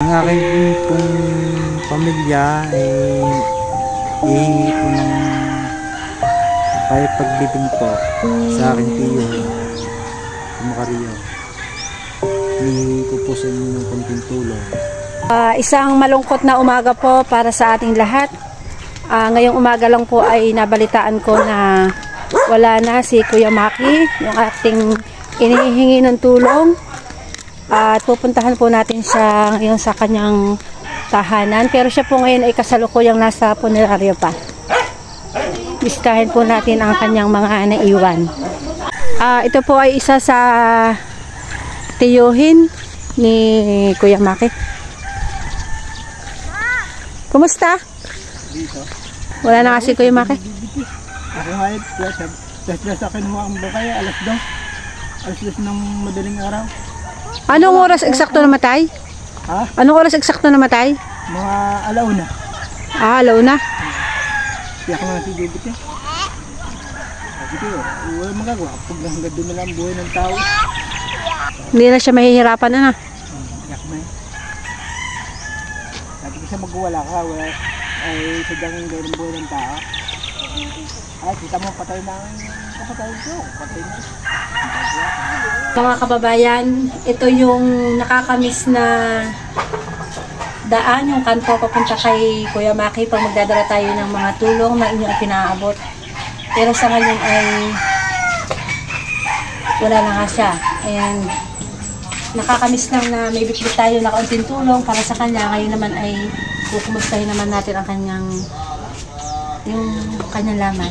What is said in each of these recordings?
Ang aking pong pamilya ay hihingi po ng paglibing po sa aking tiyo, Macario. Hihingi ko po sa inyo ng konting tulong. Isang malungkot na umaga po para sa ating lahat. Ngayong umaga lang po ay nabalitaan ko na wala na si Kuya Maki, yung ating inihingi ng tulong. At pupuntahan po natin siya ngayon sa kanyang tahanan. Pero siya po ngayon ay kasalukuyang nasa puneraryo pa. Bisitahin po natin ang kanyang mga naiwan. Ito po ay isa sa tiyuhin ni Kuya Maki. Kumusta? Dito. Wala na kasi Kuya Maki. Ako nga plus sa akin mo ang bakay, alas 2 ng madaling araw. Anong oras eksakto namatay? Ha? Anong oras eksakto namatay? Mga alauna. Alauna. Tiyak na si Judith eh. Sige, wala magagawa. Pag hanggang doon na lang buhay ng tao. Hindi na siya mahihirapan na. Tiyak na eh. Sabi ko siya magwala ka, wala ay sadyang gawin buhay ng tao. Ay, kita mo patay na ang kapatay ko. Patay na. Mga kababayan, ito yung nakakamiss na daan, yung kanto papunta kay Kuya Maki pag magdadala tayo ng mga tulong na inyong pinaabot. Pero sa ngayon ay wala na nga siya. And nakakamiss lang na may bitbit tayo na kaunting tulong para sa kanya. Ngayon naman ay kukumustahin naman natin ang kanyang laman.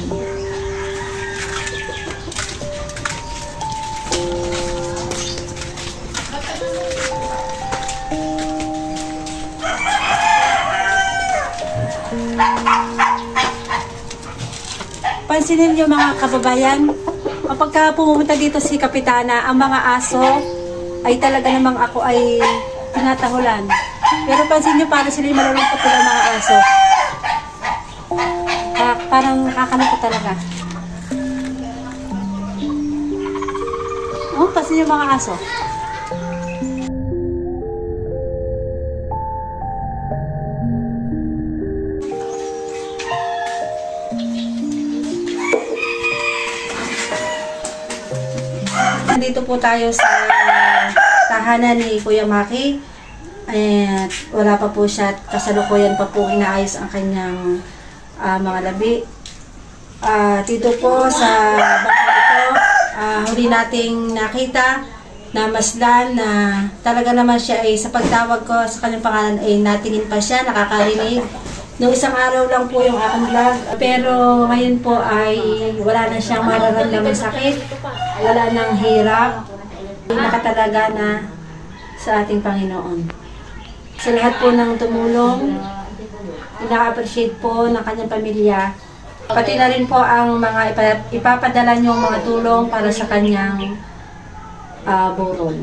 Pansinin niyo mga kababayan, kapag pumunta dito si Kapitana, ang mga aso ay talaga namang ako ay tinatahulan. Pero pansin niyo parang sila yung malulungkot ng mga aso. Parang kakalungkot talaga. Oh, pansin niyo mga aso. Nandito po tayo sa tahanan ni Kuya Maki. At wala pa po siya at kasalukuyan pa po inaayos ang kanyang mga labi. Dito po sa bangka ito, huli nating nakita na maslan na talaga naman siya ay sa pagtawag ko sa kanyang pangalan ay natingin pa siya, nakakarinig. Noong isang araw lang po yung aking vlog, pero ngayon po ay wala na siyang mararamdaman sakit, wala nang hirap, nakatalaga na sa ating Panginoon. Sa lahat po ng tumulong, ina-appreciate po ng kanyang pamilya, pati na rin po ang mga ipapadala niyong mga tulong para sa kanyang burol.